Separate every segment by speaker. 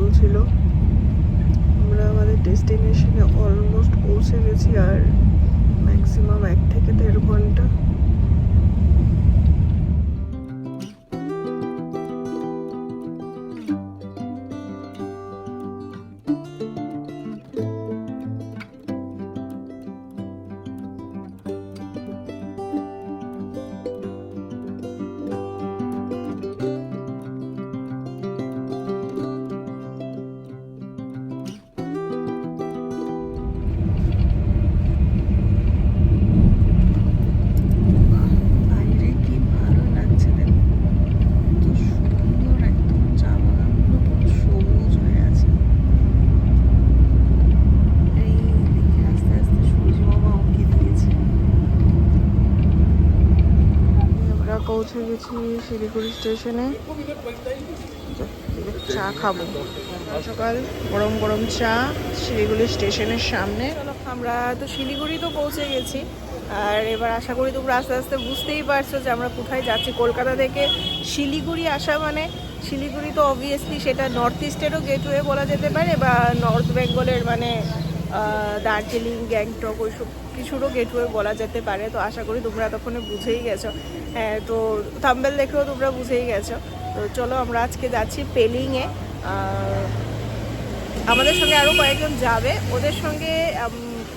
Speaker 1: চলছিল। আমরা আমাদের ডেস্টিনেশনে অলমোস্ট পৌঁছে গেছি, আর ম্যাক্সিমাম 1 থেকে 1.5 ঘন্টা। পৌঁছে গেছি শিলিগুড়ি স্টেশনে। চা খাবো, সকাল গরম গরম চা শিলিগুড়ি স্টেশনের সামনে। আমরা তো শিলিগুড়ি তো পৌঁছে গেছি, আর এবার আশা করি তোমরা আস্তে আস্তে বুঝতেই পারছো যে আমরা কোথায় যাচ্ছি। কলকাতা থেকে শিলিগুড়ি আসা মানে, শিলিগুড়ি তো অবভিয়াসলি সেটা নর্থ ইস্টেরও গেটওয়ে বলা যেতে পারে, বা নর্থ বেঙ্গলের মানে দার্জিলিং, গ্যাংটক ওইসব কিছুরও গেটওয়ে বলা যেতে পারে। তো আশা করি তোমরা এতক্ষণে বুঝেই গেছো। হ্যাঁ, তো থাম্বনেল দেখেও তোমরা বুঝেই গেছো। তো চলো আমরা আজকে যাচ্ছি পেলিংয়ে। আমাদের সঙ্গে আরও কয়েকজন যাবে, ওদের সঙ্গে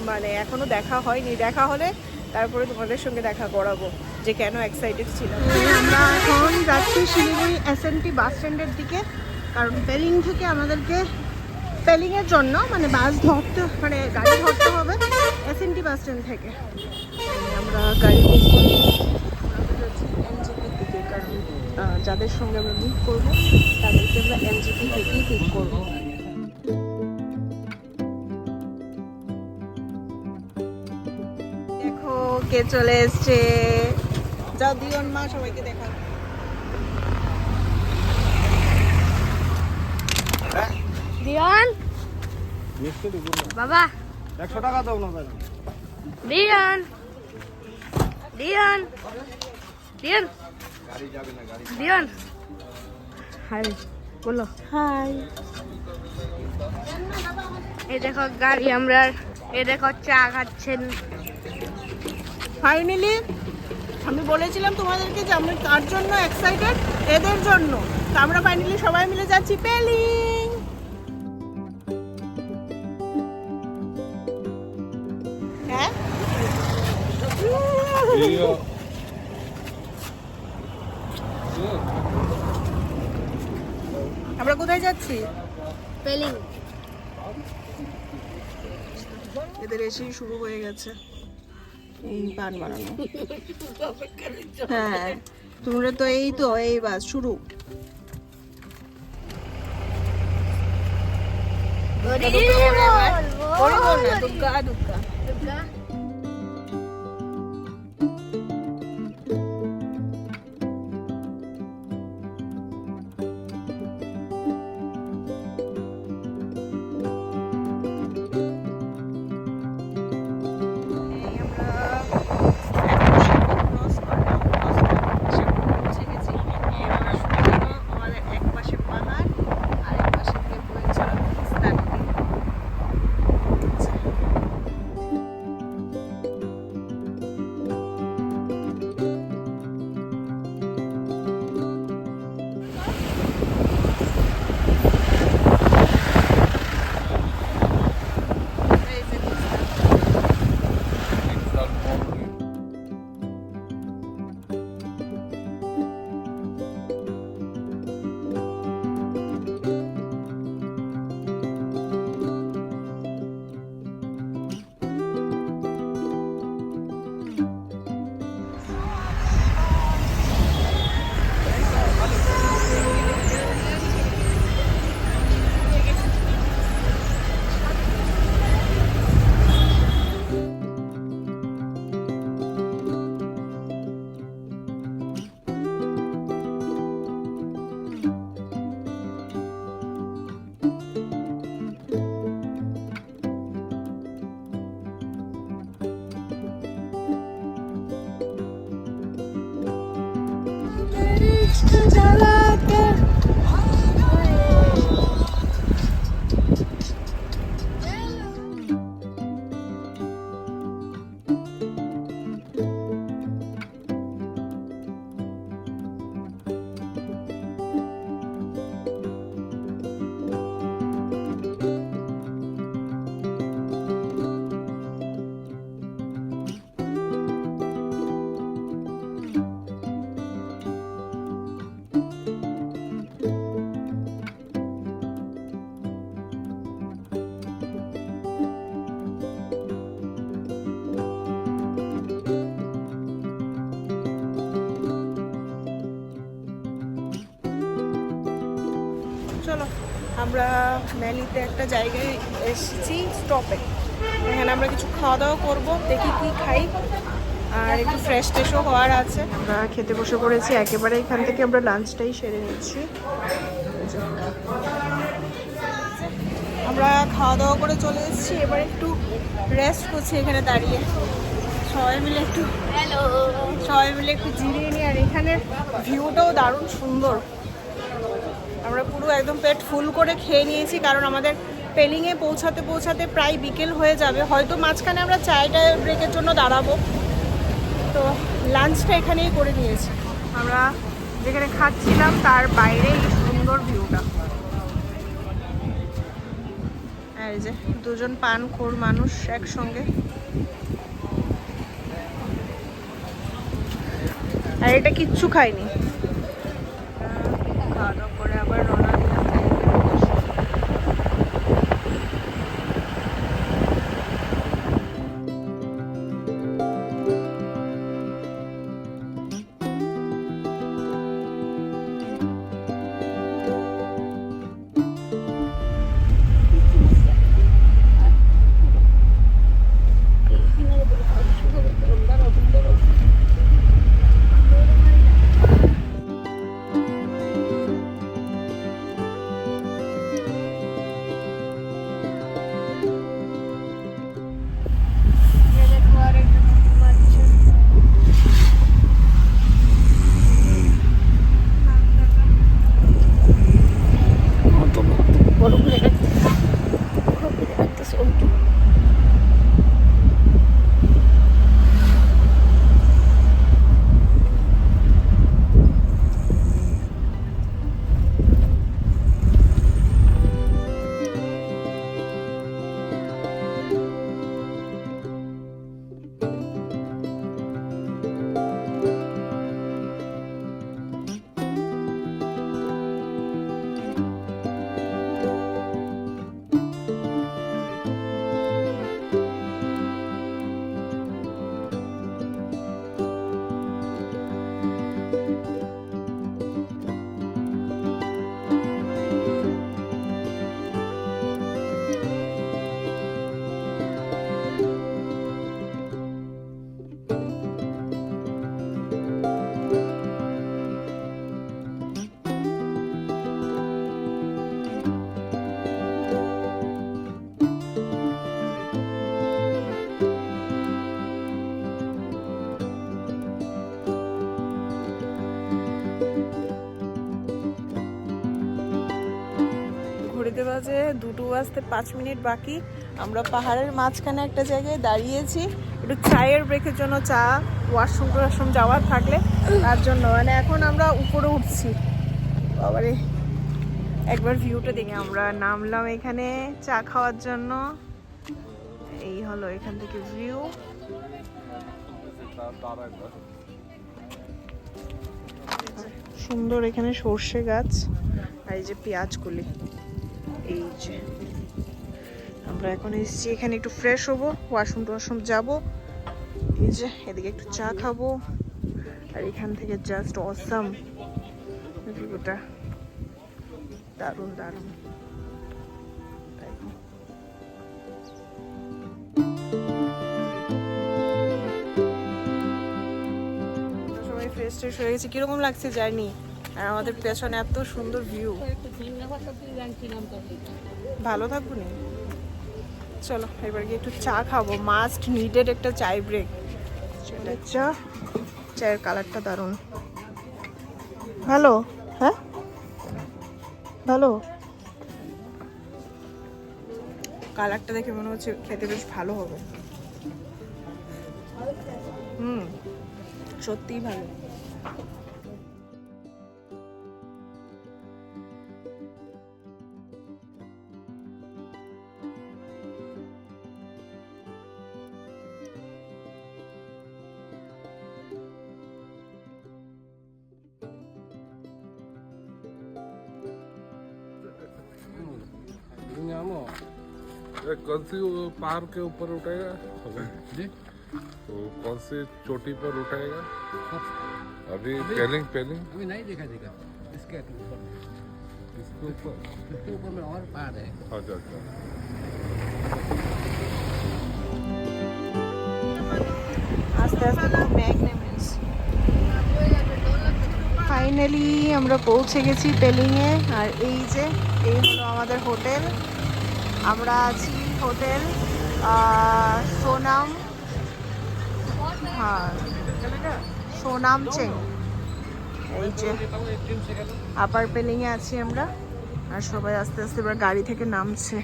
Speaker 1: মানে এখনও দেখা হয়নি, দেখা হলে তারপরে তোমাদের সঙ্গে দেখা করাবো যে কেন এক্সাইটেড ছিলাম। আমরা এখন যাচ্ছি শিলিগুড়ি এসএনটি বাস স্ট্যান্ডের দিকে, কারণ পেলিং থেকে আমাদেরকে পেলিংয়ের জন্য মানে বাস ধরতে, মানে গাড়ি ধরতে হবে এসএনটি বাস স্ট্যান্ড থেকে। আমরা গাড়ি বুক করি, আমরা যাচ্ছি এনজিপির দিকে, কারণ যাদের সঙ্গে আমরা মিট করবো তাদেরকে আমরা এনজিপি থেকেই পিক করবো। দেখো কে চলে এসছে, যাও দিয়ন মা সবাইকে দেখা।
Speaker 2: দিয়ন বাবা
Speaker 3: 100 টাকা দাও না।
Speaker 2: দিয়ন দিয়ন দিয়ন দিয়ন হাই বলো হাই। এই দেখো গাড়ি, আমরা এই দেখো চা খাচ্ছেন।
Speaker 1: ফাইনালি আমি বলেছিলাম তোমাদেরকে যে আমরা কার জন্য এক্সাইটেড, এদের জন্য। তো আমরা ফাইনালি সবাই মিলে যাচ্ছি পেলিং। হ্যাঁ, আমরা কোথায় যাচ্ছি?
Speaker 2: পেলিং।
Speaker 1: এদের এসেই শুরু হয়ে গেছে এই পান বানানো। হ্যাঁ, তোমরা তো এই বাস শুরু। দুর্গা দুর্গা আমরা ম্যালিতে একটা জায়গায় এসেছি স্টপে, এখানে আমরা কিছু খাওয়া দাওয়া করবো, দেখি কি খাই, আর একটু ফ্রেশ ট্রেশও হওয়ার আছে। আমরা খেতে বসে পড়েছি, একেবারে এখান থেকে আমরা লাঞ্চটাই সেরে নিচ্ছি। আমরা খাওয়া দাওয়া করে চলে এসেছি, এবার একটু রেস্ট করছি এখানে দাঁড়িয়ে, সবাই মিলে একটু জিরিয়ে নিই। আর এখানের ভিউটাও দারুণ সুন্দর। আমরা পুরো একদম পেট ফুল করে খেয়ে নিয়েছি, কারণ আমাদের পেলিংয়ে পৌঁছাতে পৌঁছাতে প্রায় বিকেল হয়ে যাবে, হয়তো মাঝখানে আমরা চায়টা ব্রেকের জন্য দাঁড়াবো। তো লাঞ্চটা এখানেই করে নিয়েছি। আমরা যেখানে খাচ্ছিলাম তার বাইরেই সুন্দর ভিউটা। এই যে দুজন পানখোর মানুষ একসঙ্গে, আর এটা কিচ্ছু খাইনি। খাওয়া দাওয়া করে আবার রওনা দিলাম। ঘড়িতে বাজে 2:05 বাকি। আমরা পাহাড়ের মাঝখানে একটা জায়গায় দাঁড়িয়েছি, একটু চায়ের ব্রেকের জন্য, চা ওয়াশরুম যাওয়ার থাকলে তার জন্য। মানে এখন আমরা উপরে উঠছি, বাবারে একবার ভিউটা দেখে। আমরা নামলাম এখানে চা খাওয়ার জন্য, এই হলো এখান থেকে ভিউ। সুন্দর এখানে সর্ষে গাছ, আর এই যে পেঁয়াজগুলি। এই যে আমরা এখন এসেছি এখানে একটু ফ্রেশ হবো, ওয়াশরুম যাবো। এই যে এদিকে একটু চা খাবো, আর এখান থেকে জাস্ট অসাম ভিউটা, দারুণ দারুণ। সবাই ফ্রেশ ট্রেশ হয়ে গেছে, কিরকম লাগছে জার্নি, আর আমাদের পেছনে এত সুন্দর ভিউ। ভালো থাকবো নি, চলো এবার গিয়ে একটু চা খাবো, মাস্ট নিডেড একটা চাই ব্রেক। চা, চায়ের কালারটা দারুণ ভালো। হ্যাঁ ভালো, কালারটা দেখে মনে হচ্ছে খেতে বেশ ভালো হবে। সত্যিই ভালো।
Speaker 3: कौन सी पहाड़ के ऊपर उठाएगा जी? तो कौन सी चोटी पर उठाएगा अभी पेलिंग
Speaker 4: अभी नहीं देखा इसके ऊपर
Speaker 3: के ऊपर
Speaker 4: इसके ऊपर में और पहाड़ है।
Speaker 3: अच्छा अच्छा
Speaker 1: আস্তে আস্তে ম্যাগনেমেন্টস ফাইনালি আমরা পৌঁছে গেছি পেলিংয়ে। আর এই যে এই হলো আমাদের হোটেল। আমরা আছি হোটেল সোনাম, হ্যাঁ সোনাম চেং। এই যে আপার পেলিংয়ে আছি আমরা। আর সবাই আস্তে আস্তে এবার গাড়ি থেকে নামছে।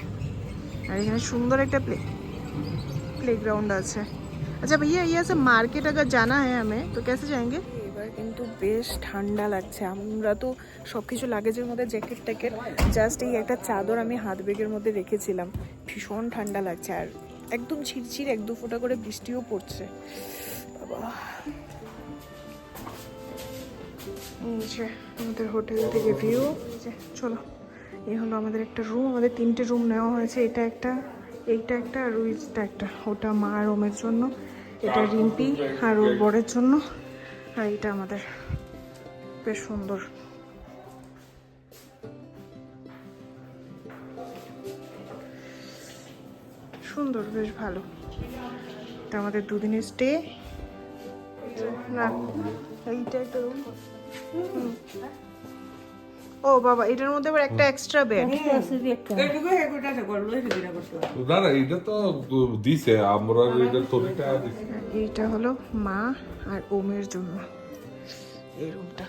Speaker 1: আর এখানে সুন্দর একটা प्लेग्राउंड আছে। আচ্ছা ভাইয়া ये से मार्केट अगर जाना है हमें तो कैसे जाएंगे? এবার কিন্তু বেশ ঠান্ডা লাগছে। আমরা তো সব কিছু লাগেজের মধ্যে জ্যাকেট ট্যাকেট, জাস্ট এই একটা চাদর আমি হাত ব্যাগের মধ্যে রেখেছিলাম। ভীষণ ঠান্ডা লাগছে আর একদম ছিরছির 1-2 ফোঁটা করে বৃষ্টিও পড়ছে। বাবা এই যে আমাদের হোটেল থেকে ভিউ। এই যে চলো, এই হলো আমাদের একটা রুম। আমাদের 3টে রুম নেওয়া হয়েছে। এটা একটা, এইটা একটা আর ওইটা একটা। ওটা মা আর ওমের জন্য, এটা রিম্পি আর ওর বরের জন্য, আর এটা আমাদের। বেশ সুন্দর। সুন্দর, বেশ ভালো। এটা আমাদের 2 দিনের স্টে। না এইটা একটা রুম। ও বাবা, এটার মধ্যে আবার একটা এক্সট্রা বেড।
Speaker 3: না না এটা তো দিছে আমরা, এটা তোরিটা দিছে।
Speaker 1: এইটা হলো মা আর ওমের জন্য এই রুমটা।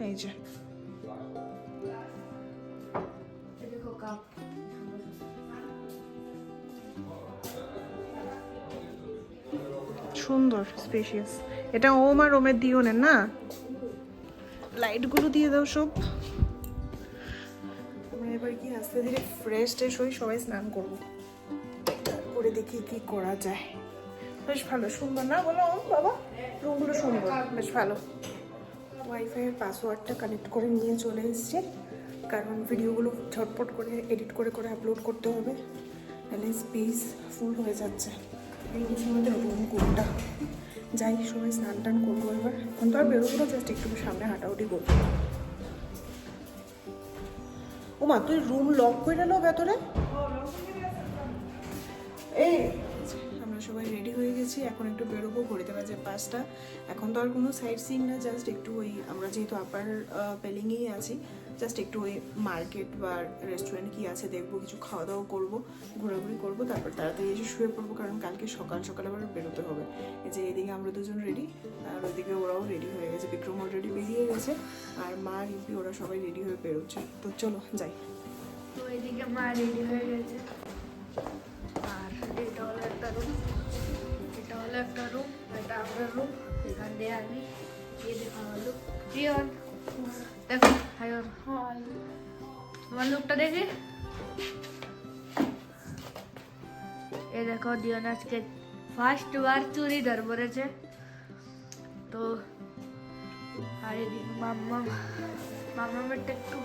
Speaker 1: এই যে সুন্দর স্পেশিয়াস। এটা ওম আর ওমের দিওনের না। লাইটগুলো দিয়ে দাও সব। আমরা এবার কি আস্তে ধীরে ফ্রেশ ট্রেশ হয়ে সবাই স্নান করবো, তারপরে দেখি কি করা যায়। বেশ ভালো, সুন্দর না বলো বাবা? রুমগুলো সুন্দর, বেশ ভালো। ওয়াইফাইয়ের পাসওয়ার্ডটা কানেক্ট করে নিয়ে চলে এসেছি, কারণ ভিডিওগুলো ঝটপট করে এডিট করে করে আপলোড করতে হবে, তাহলে স্পেস ফুল হয়ে যাচ্ছে। এই হচ্ছে আমাদের রুম কোনটা। যাই, সবাই স্নান টান করবো এবার। এখন তো আর বেরোবো না, জাস্ট একটু সামনে হাঁটাহুটি করবো। ওমা, তুই রুম লক করে নাও ভেতরে। এই আমরা সবাই রেডি হয়ে গেছি, এখন একটু বেরোবো। ঘড়িতে বাজে 5টা। এখন তো আর কোনো সাইট সিইং না, জাস্ট একটু ওই আমরা যেহেতু আপার পেলিংয়েই আছি, জাস্ট একটু ওই মার্কেট বা রেস্টুরেন্ট কি আছে দেখবো, কিছু খাওয়া দাওয়া করবো, ঘোরাঘুরি করবো, তারপর তাড়াতাড়ি এসে শুয়ে পড়বো, কারণ কালকে সকাল সকাল আবার বেরোতে হবে। এই যে এদিকে আমরা দুজন রেডি, আর ওইদিকে ওরাও রেডি হয়ে গেছে। বিক্রম অলরেডি বেরিয়ে গেছে, আর মা রিম্পি ওরা সবাই রেডি হয়ে বেরোচ্ছে। তো চলো যাই।
Speaker 2: তো এদিকে মা রেডি হয়ে গেছে। আর এটা হলো একটা রুম, এটা হলো একটা রুম, এটা আমার রুম। এখান দিয়ে আমি ये দেখা হলো জিয়ন। দেখো হাই ওর হাই, তোমার লুকটা দেখি। এই দেখো জিয়ন আজকে ফার্স্ট বার চুরি ধর পড়েছে। তো আর এদিকে মাম্মামের একটু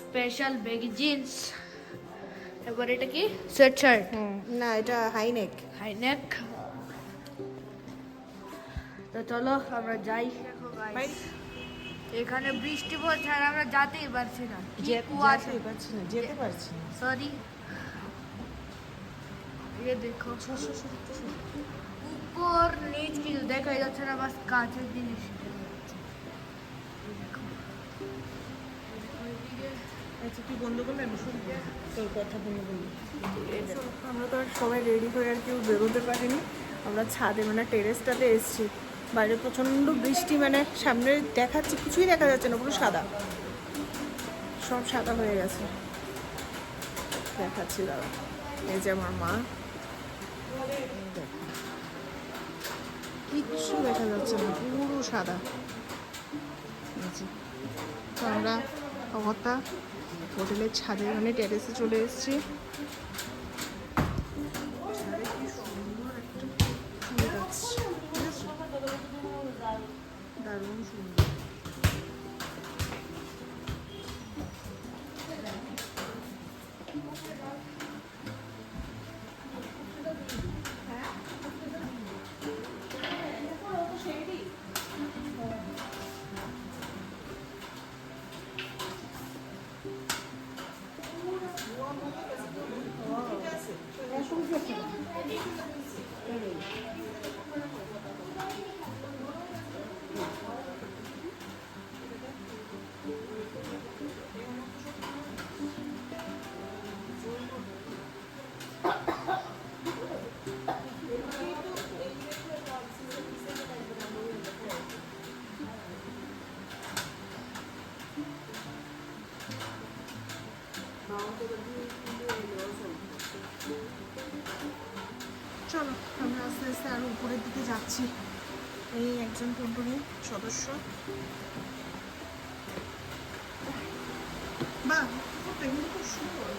Speaker 2: স্পেশাল বেগি জিন্স। এবার এটা কি সেট শার্ট?
Speaker 1: না, এটা হাইনেক।
Speaker 2: হাইনেক। তো চলো আমরা যাই। দেখো
Speaker 1: ভাই,
Speaker 2: guys, এখানে বৃষ্টি পড়ছে আর আমরা যেতেই পারছি না।
Speaker 1: যেতে পারছি না, যেতে পারছি না।
Speaker 2: সরি, ये देखो উপর নিচ কিছু দেখাই যাচ্ছে না, বাস কাঁচের জিনিস।
Speaker 1: আচ্ছা, তুই বন্ধ করলে আমি শুনবো তোর কথা। বন্ধ করলি। আমরা তো আর সবাই রেডি হয়ে আর কেউ বেরোতে পারিনি। আমরা ছাদে মানে টেরেসটাতে এসেছি। বাইরে প্রচণ্ড বৃষ্টি, মানে সামনে দেখাচ্ছে কিছুই দেখা যাচ্ছে না, পুরো সাদা, সব সাদা হয়ে গেছে। দেখাচ্ছি দাদা, এই যে আমার মা। কিচ্ছু দেখা যাচ্ছে না, পুরো সাদা। তো আমরা অগত্যা হোটেলের ছাদে মানে টেরেসে চলে এসেছি। দারুণ সুন্দর। চলো আমরা আস্তে আস্তে আরো উপরের দিকে যাচ্ছি। এই একজন কোম্পানি সদস্য। বাহ, পুকুরটা কিন্তু খুব সুন্দর,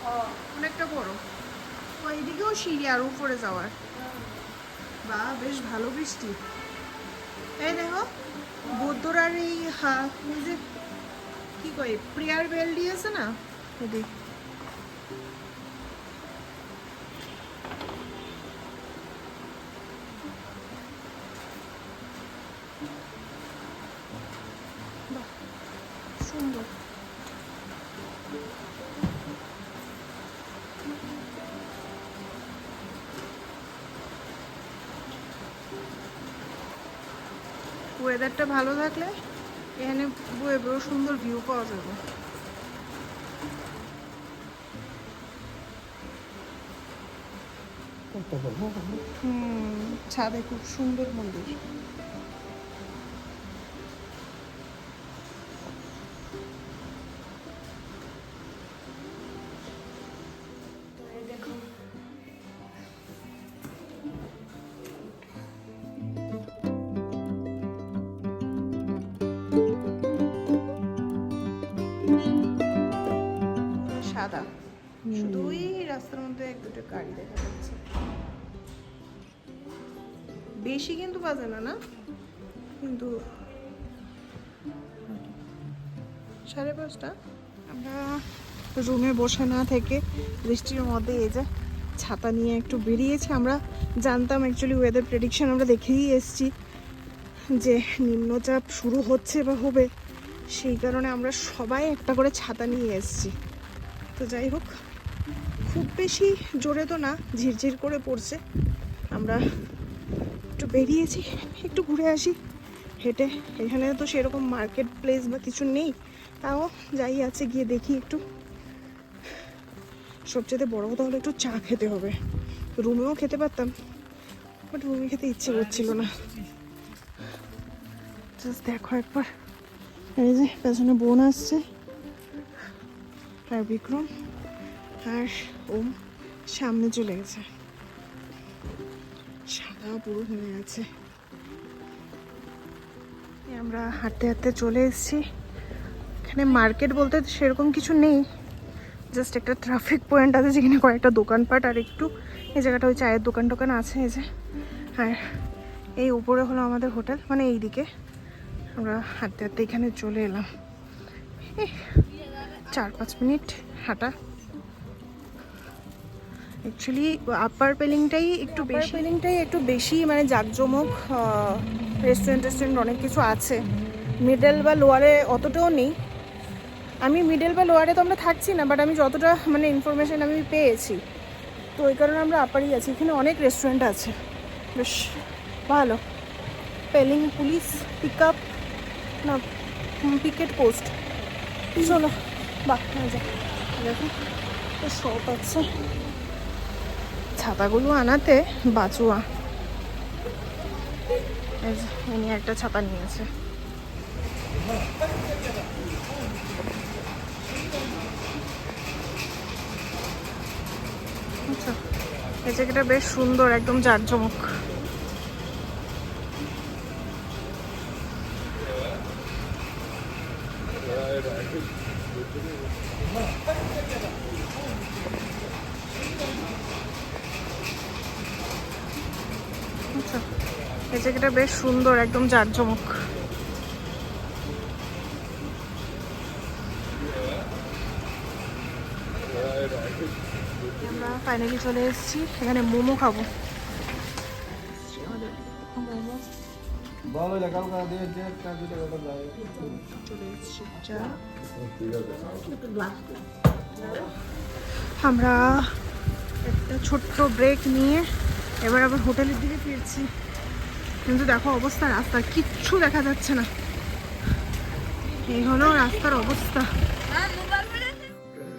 Speaker 1: অনেকটা বড়। ওইদিকেও সিঁড়ি আর উপরে যাওয়ার। বা বেশ ভালো বৃষ্টি। এই দেখো বৌদ্ধরার এই ওই যে কি কয় প্রেয়ার বেল দিয়েছে না, এদিক সুন্দর। ওয়েদারটা ভালো থাকলে এখানে বয়ে বড় সুন্দর ভিউ পাওয়া যাবে। ছাদে খুব সুন্দর মন্দির।
Speaker 2: দেখো
Speaker 1: সাদা, শুধু ওই রাস্তার মধ্যে এক দুটো গাড়ি দেখা যাচ্ছে। বেশি কিন্তু বাজে না, না কিন্তু 5:30। আমরা রুমে বসে না থেকে বৃষ্টির মধ্যে এই যে ছাতা নিয়ে একটু বেরিয়েছি। আমরা জানতাম অ্যাকচুয়ালি ওয়েদার প্রেডিকশন আমরা দেখেই এসেছি যে নিম্নচাপ শুরু হচ্ছে বা হবে, সেই কারণে আমরা সবাই একটা করে ছাতা নিয়ে এসেছি। তো যাই হোক, খুব বেশি জোরে তো না, ঝিরঝির করে পড়ছে। আমরা একটু বেরিয়েছি, একটু ঘুরে আসি হেঁটে। এখানে তো সেরকম মার্কেট প্লেস বা কিছু নেই, তাও যাই আছে গিয়ে দেখি একটু। সবচেয়ে বড় কথা হলো একটু চা খেতে হবে। রুমেও খেতে পারতাম, বাট রুমে খেতে ইচ্ছে করছিল না। জাস্ট দেখো একবার, এই যে পেছনে বোন আসছে, আর বিক্রম আর ওম সামনে চলে গেছে। সাদা পুরো হয়ে গেছে। আমরা হাঁটতে হাঁটতে চলে এসেছি। এখানে মার্কেট বলতে সেরকম কিছু নেই, জাস্ট একটা ট্রাফিক পয়েন্ট আছে যেখানে কয়েকটা দোকানপাট আর একটু এই জায়গাটা ওই চায়ের দোকান টোকান আছে এই যে। আর এই উপরে হলো আমাদের হোটেল, মানে এই দিকে। আমরা হাঁটতে হাঁটতে এখানে চলে এলাম। 4-5 মিনিট হাঁটা। অ্যাকচুয়ালি আপার পেলিংটাই একটু বেশি মানে জাঁকজমক। রেস্টুরেন্ট অনেক কিছু আছে। মিডল বা লোয়ারে অতটাও নেই। আমি মিডল বা লোয়ারে তো আমরা থাকছি না, বাট আমি যতটা মানে ইনফরমেশন আমি পেয়েছি, তো ওই কারণে আমরা আপারই আছি। এখানে অনেক রেস্টুরেন্ট আছে, বেশ ভালো। পেলিং পুলিশ পিক আপ না পিকেট পোস্ট। চলো বাহ, দেখো শপ আছে। ছাতাগুলো আনাতে বাঁচুয়া। উনি একটা ছাতা নিয়েছে। আচ্ছা, এই জায়গাটা বেশ সুন্দর, একদম জাঁকজমক। আচ্ছা, এই জায়গাটা বেশ সুন্দর, একদম জাঁকজমক। আমরা ফাইনালি চলে এসেছি, এখানে মোমো খাবো। আমরা একটা ছোট্ট ব্রেক নিয়ে এবার আবার হোটেলের দিকে ফিরছি, কিন্তু দেখো অবস্থা, রাস্তার কিচ্ছু দেখা যাচ্ছে না। এই হলো রাস্তার অবস্থা।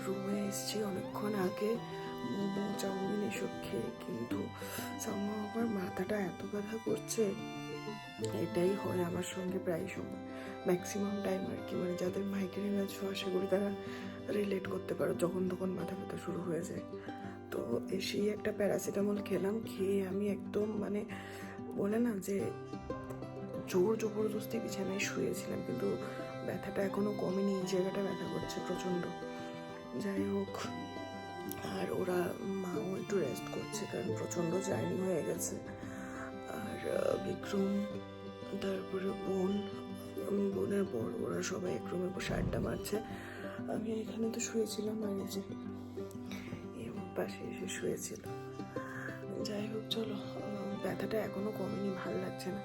Speaker 1: রুমে এসছি অনেকক্ষণ আগে, মোমো চাউমিন এসব খেয়ে, কিন্তু আমার মাথাটা এত ব্যথা করছে। এটাই হয় আমার সঙ্গে প্রায় সময়, ম্যাক্সিমাম টাইম আর কি। মানে যাদের মাইগ্রেন আছে আশা করি তারা রিলেট করতে পারো, যখন তখন মাথা ব্যথা শুরু হয়ে যায়। তো এসেই একটা প্যারাসিটামল খেলাম, খেয়ে আমি একদম মানে বলে না যে জোর জবরদস্তি বিছানায় শুয়েছিলাম, কিন্তু ব্যথাটা এখনো কমেনি, এই জায়গাটা ব্যথা করছে প্রচণ্ড। যাই হোক, আর ওরা মাও একটু রেস্ট করছে, কারণ প্রচণ্ড জার্নি হয়ে গেছে। আর বিক্রম, তারপরে বোনের বর, ওরা সবাই এক রুমে বসে আড্ডা মারছে। আমি এখানে তো শুয়েছিলাম, আর এই যে আমার পাশে এসে শুয়েছিল। যাই হোক চলো, ব্যথাটা এখনো কমেনি, ভালো লাগছে না।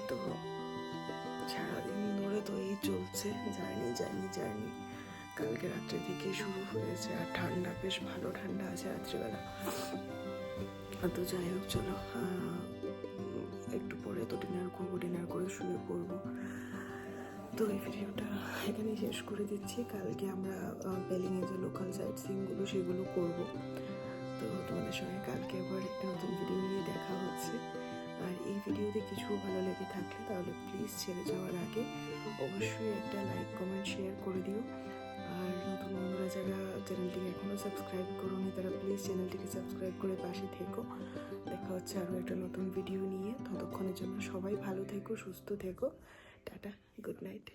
Speaker 1: তো সারাদিন ধরে তো এই চলছে, জার্নি। কালকে রাত্রে থেকে শুরু হয়েছে, আর ঠান্ডা, বেশ ভালো ঠান্ডা আছে রাত্রিবেলা। তো যাই হোক চলো, একটু পরে তো ডিনার করবো, ডিনার করে শুয়ে পড়বো। তো এই ভিডিওটা এখানেই শেষ করে দিচ্ছি। কালকে আমরা বেলিংয়ে যে লোকাল সাইট সিনগুলো সেগুলো করবো। তো তোমাদের সঙ্গে কালকে আবার একটা নতুন ভিডিও নিয়ে দেখা হচ্ছে। আর এই ভিডিওতে কিছু ভালো লেগে থাকলে তাহলে প্লিজ ছেড়ে যাওয়ার আগে অবশ্যই একটা লাইক, কমেন্ট, শেয়ার করে দিও। আর নতুন বন্ধুরা যারা চ্যানেলটিকে এখনও সাবস্ক্রাইব করোনি তারা প্লিজ চ্যানেলটিকে সাবস্ক্রাইব করে পাশে থেকো। দেখা হচ্ছে আরও একটা নতুন ভিডিও নিয়ে। ততক্ষণের জন্য সবাই ভালো থেকো, সুস্থ থেকো। Tata, good night.